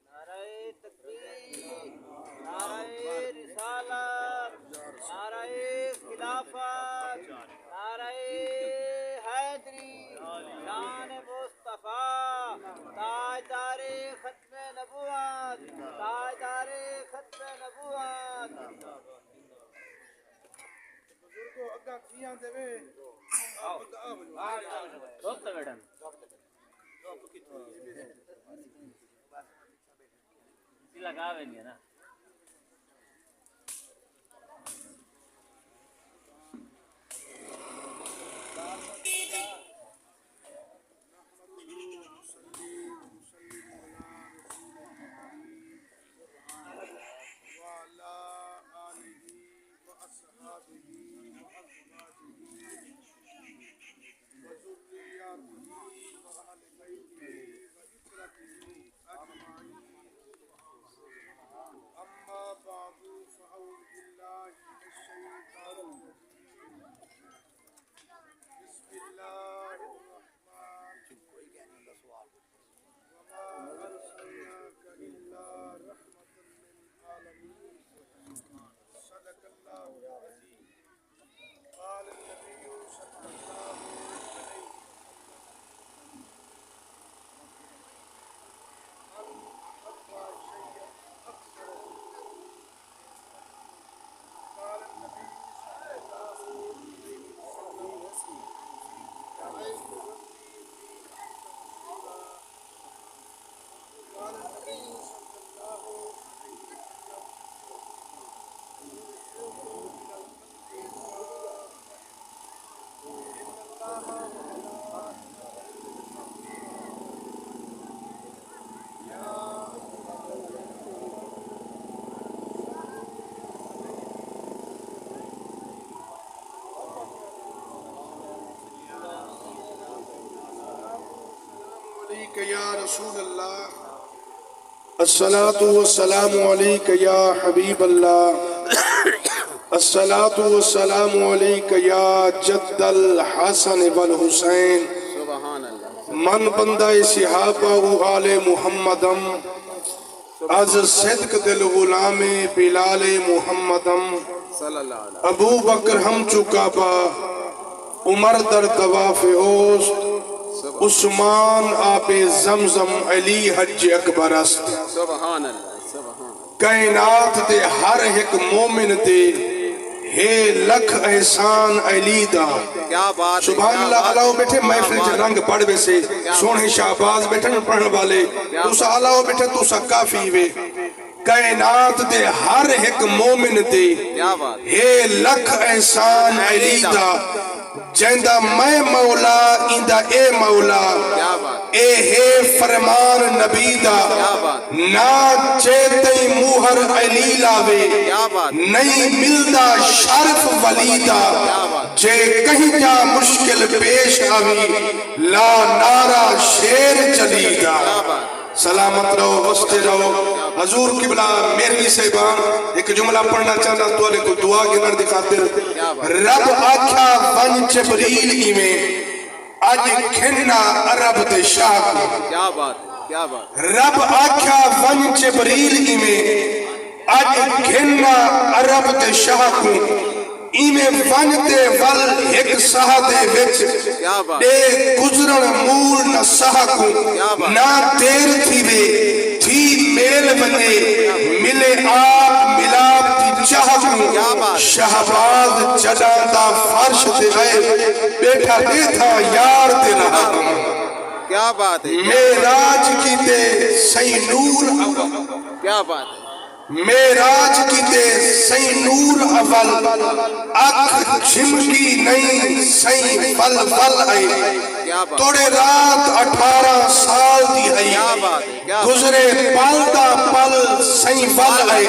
نعرہ تکبیر، نعرہ رسالت، نعرہ خلافت، نعرہ حیدری، شان مصطفیٰ، تاجدار ختم نبوت، تاجدار ختم نبوت. بزرگوں اگا کیاں دے وے روک تے بیٹھن لگاوے نہیں نا. یا رسول اللہ الصلاۃ والسلام علیک یا حبیب اللہ الصلاۃ والسلام علیک یا جد الحسن والحسین من بندہ صحابہ و آل محمدم از صدق دل غلام بلال محمدم ابو بکر ہم چکا با عمر در طواف اوست عثمان آب زمزم علی حج اکبر است کائنات دے ہر ایک مومن دے ہے لکھ احسان علی دا. سبحان اللہ. علاوہ بیٹھے محفل جا رنگ پڑھ بے سے سونے شہباز بیٹھے پڑھن والے توسا علاوہ بیٹھے توسا کافی وے. کائنات دے ہر ایک مومن دے ہے لکھ احسان علی دا جیندہ میں مولا ایندہ اے مولا اے ہے فرمان نبی دا نا چیتے موہر علی لاوے نہیں ملدہ شرف ولی دا جے کہیں جا مشکل پیش آوی لا نارا شیر چلی دا. سلامت رہو وستے رہو. حضور قبلہ میرلی صاحبان ایک جملہ پڑھنا چاہنا تو علیہ کو دعا گنر دکھاتے رب آکھا ون جبریل ایمیں آج کھننا عرب دے شاہ کو. رب آکھا ون جبریل ایمیں آج کھننا عرب دے شاہ کو ایمیں ون دے ول ایک ساہ دے وچ دے گزرن مول نہ ساہ کو نہ تیر تھی وے تھی میل بنے ملے آپ ملاب تھی چاہ کو شہباز چڑھاتا فرش دے گئے بیٹھا دے تھا یار دے رہا کیا بات ہے. میراج کی دے سی نور اول. کیا بات ہے. میراج کی دے سی نور اول اکھ چھمکی نہیں سی فل فل آئی توڑے رات 18 سال دی آئی گزرے پل دا پل سی فل آئی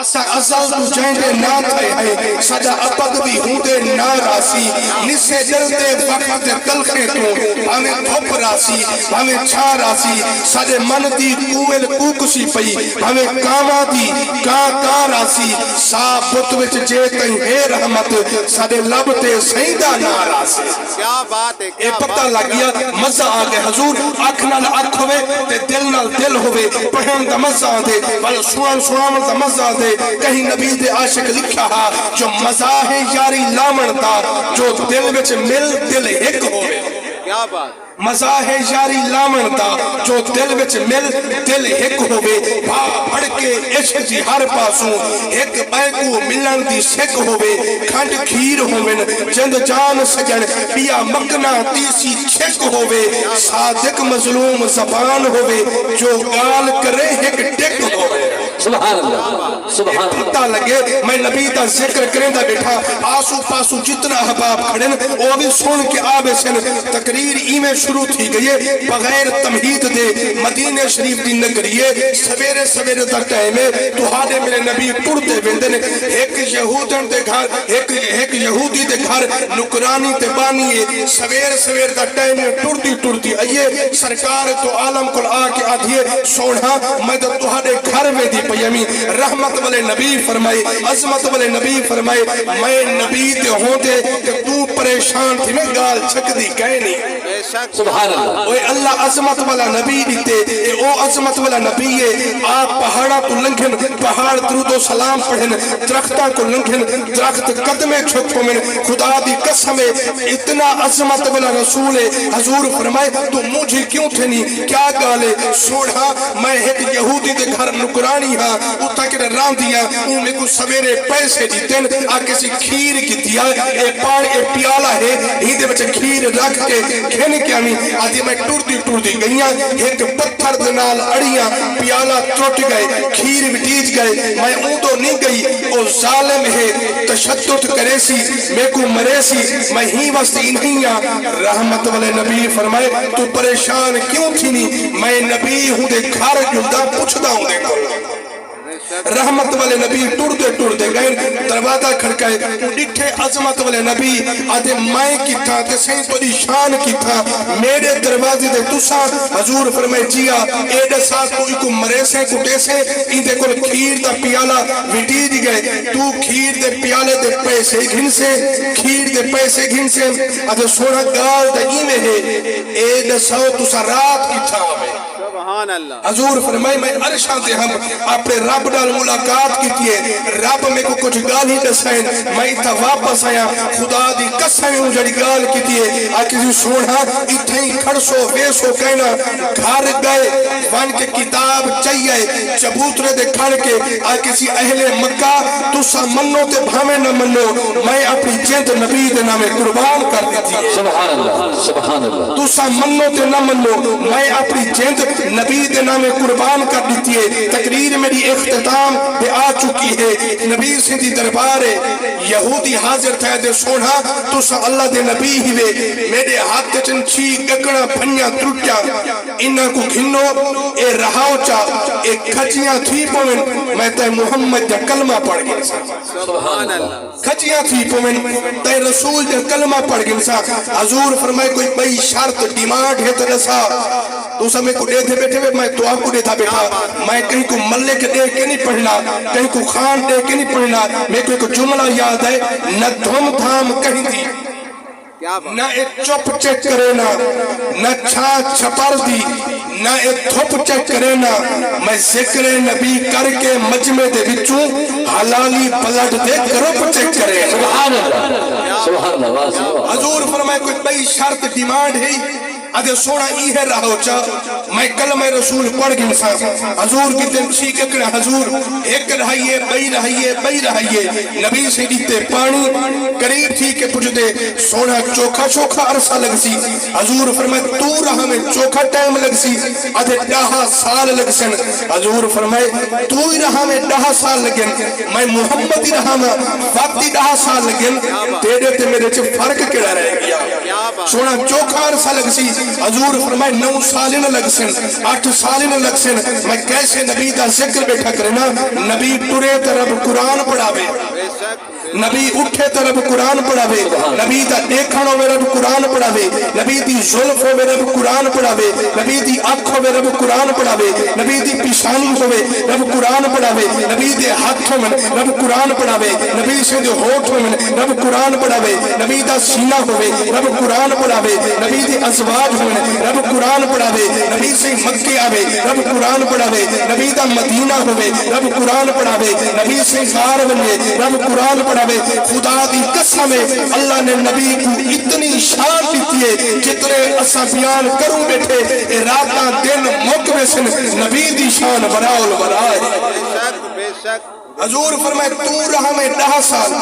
اسا ازل تو جائندے نہ تھے ہیں سجا ابد بھی ہوندے نہ راسی نسے جلدے وقت تلخے تو ہمیں دھوپ راسی ہمیں چھا راسی سجے من دی کوئل کوکسی پئی ہمیں کاما دی کا راسی سا بت وچ جے تئیں ہے رحمت سجے لب تے سیندہ نہ راسی کیا بات ہے اے پتہ لگ گیا مزہ آ گیا حضور اکھ نال اکھ ہوئے تے دل نال دل ہوئے پڑھن دا مزہ آ دے بل سنان دا مزہ آ دے کہیں نبی دے عاشق لکھا ہا جو مزہ ہے یاری لامن دا جو دل وچ مل دل ایک ہوئے کیا بات مزہ ہے یاری لامن دا جو دل وچ مل دل ایک ہوئے بھا بڑھ کے عشق دی ہر پاسوں ایک بے کو ملن دی سکھ ہوئے کھنڈ کھیر ہوئن جند جان سجن پیا مکنا تیسی چھک ہوئے صادق مظلوم زبان ہوئے جو گال کرے ایک ٹک ہوئے سبحان اللہ سبحان اللہ پتہ لگے میں نبی دا ذکر کریں دا بیٹھا آسو پاسو جتنا احباب کھڑن وہ بھی سن کے آبے سن تقریر ایمیں شروع تھی گئی بغیر تمہید دے مدینہ شریف دی نگریے سویرے سویرے در ٹائمے تو ہادے میرے نبی ٹوڑتے بندن ایک یہودن دے گھر ایک یہودی دے گھر نکرانی تے بانیے سویر سویر در ٹائمے ٹوڑتی آئیے سرکار تو عالم کل آکے آدھیے سوڑھا میں تو ہادے گھر میں دی پیمی رحمت والے نبی فرمائے عظمت والے نبی فرمائے میں نبی تے ہوں دے کہ تو پریشان تھی میں گال چھک دی کہے نہیں بے شک سبحان اللہ اوہ اللہ عظمت والا نبی دیتے او عظمت والا نبی ہے آپ پہاڑا تو لنگھن پہاڑ درود و سلام پڑھن درختہ کو لنگھن درخت قدمے چھک پمن خدا دی قسم اتنا عظمت والا رسول ہے حضور فرمائے تو مجھے کیوں تھے نہیں کیا گالے سوڑھا میں ایک یہودی دے گھر نکرانی ہاں اتھا کے ران دیا ان میں کو سویرے پیسے دیتن آ کسی کھیر کی دیا اے پاڑ اے پیالہ ہے ہی دے بچے کھیر رکھ کے کھینے کیا نہیں آدھی میں ٹوڑتی گئیاں ایک پتھر دنال اڑیاں پیالہ ٹوٹ گئے کھیر بٹیج گئے میں اونٹو نہیں گئی او ظالم ہے تشدد کرے سی میں کو مرے سی میں ہی وستی انہیاں رحمت والے نبی فرمائے تو پریشان کیوں تھی نہیں میں نبی ہوں دے گھر جلدہ پوچھتا ہوں دے کو رحمت والے نبی ٹوڑ دے گئے دروازہ کھڑکائے ڈٹھے عظمت والے نبی آدھے مائیں کی تھا تے سہیں تو دی شان کی تھا میرے دروازے دے تسا حضور فرمائے جیا ایڈے ساتھ کوئی کو مرے سے کٹے سے ان دے کل کھیر دا پیالہ وٹی دی گئے تو کھیر دے پیالے دے پیسے گھن سے کھیر دے پیسے گھن سے آدھے سوڑا گال دا ایمیں ہے ایڈے سو تسا رات کی تھا ہمیں سبحان اللہ حضور فرمائے میں عرشاں دے ہم اپنے رب ڈال ملاقات کی تیے رب میں کو کچھ گال ہی دسائیں میں اتھا واپس آیا خدا دی قسم ہوں جڑی گال کی تیے آکسی سوڑا اتھیں کھڑسو ویسو کہنا گھر گئے وان کے کتاب چاہیے چبوترے دے کھڑ کے آکسی اہل مکہ تو سا منو تے بھامے نہ منو میں اپنی جند نبی دے نامے قربان کر دیتی سبحان اللہ سبحان اللہ تو سا منو تے نہ منو میں اپنی جند نبی دے نامے قربان کر دیتی ہے تقریر میری اختتام پہ آ چکی ہے نبی سے دی دربار یہودی حاضر تھا دے سوڑا تو سا اللہ دے نبی ہی وے میرے ہاتھ چنچی گکڑا پھنیا ترٹیا انہا کو گھنو اے رہاو چا اے کھچیاں تھی پومن میں تے محمد جا کلمہ پڑھ گئے سبحان اللہ کھچیاں تھی پومن تے رسول جا کلمہ پڑھ گئے حضور فرمائے کوئی بئی شرط ڈیمانڈ ہے ترسا تو سا میں کو دے دے بیٹھے میں تو آپ کو دے تھا بیٹھا میں کہیں کو ملے کے دے کے نہیں پڑھنا کہیں کو خان دے کے نہیں پڑھنا میں کو جملہ یاد ہے نہ دھم دھام کہیں دی نہ ایک چپ چیک کرے نا نہ چھا چھپر دی نہ ایک تھپ چیک کرے نا میں ذکر نبی کر کے مجمع دے بچوں حلالی پلٹ دے گروپ چیک کرے سبحان اللہ سبحان اللہ حضور فرمائے کوئی بئی شرط ڈیمانڈ ہے آدھے سوڑا ای ہے رہو چا میں کلمہ رسول پڑھ گئے انسان حضور کی تنچی ککڑا حضور ایک رہائیے بئی رہائیے نبی سے دیتے پانی قریب تھی کہ پوچھ دے سوڑا چوکھا عرصہ لگ سی حضور فرمائے تو رہا میں چوکھا ٹائم لگ سی آدھے 10 سال لگ سن حضور فرمائے تو ہی رہا میں 10 سال لگن میں محمد ہی رہا میں وقتی 10 سال لگن تیرے تے میرے چھے فرق کڑا رہے گیا سوڑا چوکھا عرصہ لگ سی حضور فرمائے 9 سال نہ لگ سن 8 سال نہ لگ سن میں کیسے نبی دا ذکر بیٹھا کرنا نبی ٹرے طرف قرآن پڑھاوے بے شک نبی اٹھے طرف قرآن پڑھاوے نبی دا دیکھن ہوئے رب قرآن پڑھاوے نبی دی زلف ہوئے رب قرآن پڑھاوے نبی دی آنکھ ہوئے رب قرآن پڑھاوے نبی دی پیشانی ہوئے رب قرآن پڑھاوے نبی دے ہاتھ ہوئے رب قرآن پڑھاوے نبی سے دے ہوٹ ہوئے رب قرآن پڑھاوے نبی دا سینہ ہوئے رب قرآن پڑھاوے نبی دے ازواج ہوئے رب قرآن پڑھاوے نبی سے مکے آوے رب قرآن پڑھاوے نبی دا مدینہ ہوئے رب قرآن پڑھاوے نبی سے غار بنے رب قرآن پڑھاوے خدا دی قسم ہے اللہ نے نبی کو اتنی شان دیتی ہے جتنے اساں بیان کروں بیٹھے اے راتاں دن موقع سن نبی دی شان براول برائے بے شک حضور فرمائے تو رہا میں 10 سال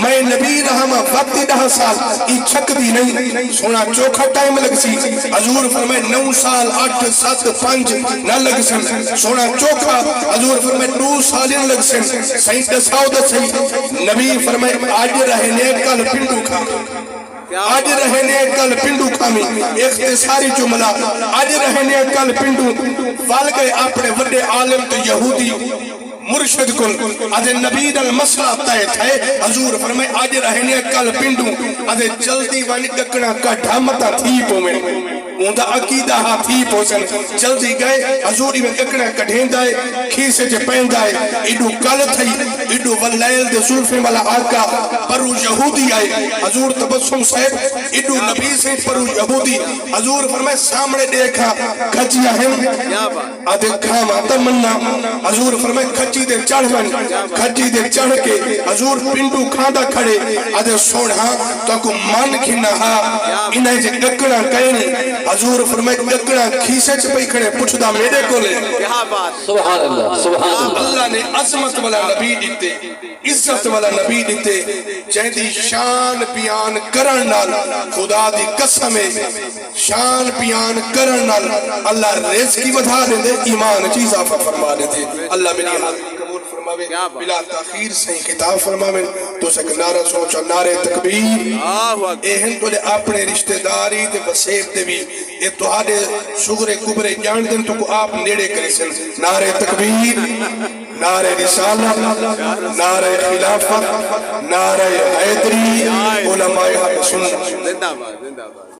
میں نبی رہا میں وقت 10 سال ای چھک دی نہیں سونا چوکھا ٹائم لگ سی حضور فرمائے 9 سال 8 7 5 نہ لگ سن سونا چوکھا حضور فرمائے 2 سال نہ لگ سن صحیح دساؤ دسائی نبی فرمائے آج رہنے کل پنڈو کھا آج رہنے کل پنڈو کھامی اختصاری جملہ آج رہنے کل پنڈو وال گئے اپنے وڈے عالم تو یہودی مرشد کن آج نبی دل مسئلہ تیت ہے حضور فرمائے آج رہنے کل پنڈو آج جلدی وانی ڈکنا کا ڈھامتا تھی پو میں اوندا عقیدہ ہاں تھی پو سن جلدی گئے حضوری میں ڈکنا کڑھین دائے کھیسے جے پہن دائے ایڈو کل تھی ایڈو واللیل دے ظلفیں والا آقا پرو یہودی آئے حضور تبسم صاحب ایڈو نبی سے پرو یہودی حضور فرمائے سامنے دیکھا کھجیاں ہیں آدھے کھاما تمنا حضور فرمائے کھجی دے چڑھ بن کھجی دے چڑھ کے حضور پنڈو کھاندہ کھڑے آدھے سوڑھا تو کو مان کھنا ہا انہیں جے ڈکنا کہنے حضور فرمائے ڈکنا کھیسے چپئی کھڑے پوچھ دا میرے کو لے سبحان اللہ سبحان اللہ اللہ نے عظمت والا نبی دیتے عزت والا نبی دیتے جہدی شان بیان کرن نال خدا دی قسم ہے شان بیان کرن نال اللہ رزق کی بدھا دے دے ایمان چیز آفا فرما دے دے اللہ میری حاضر قبول فرماوے بلا تاخیر سے کتاب فرماوے تو سک نعرہ سوچا نعرہ تکبیر اہن تو لے اپنے رشتہ داری دے وسیب دے بھی اے تو آدھے شغر کبرے جان دن تو کو آپ نیڑے کرے سن نعرہ تکبیر نعرہ رسالہ نعرہ خلافت نعرہ حیدری علماء حق سنت زندہ باد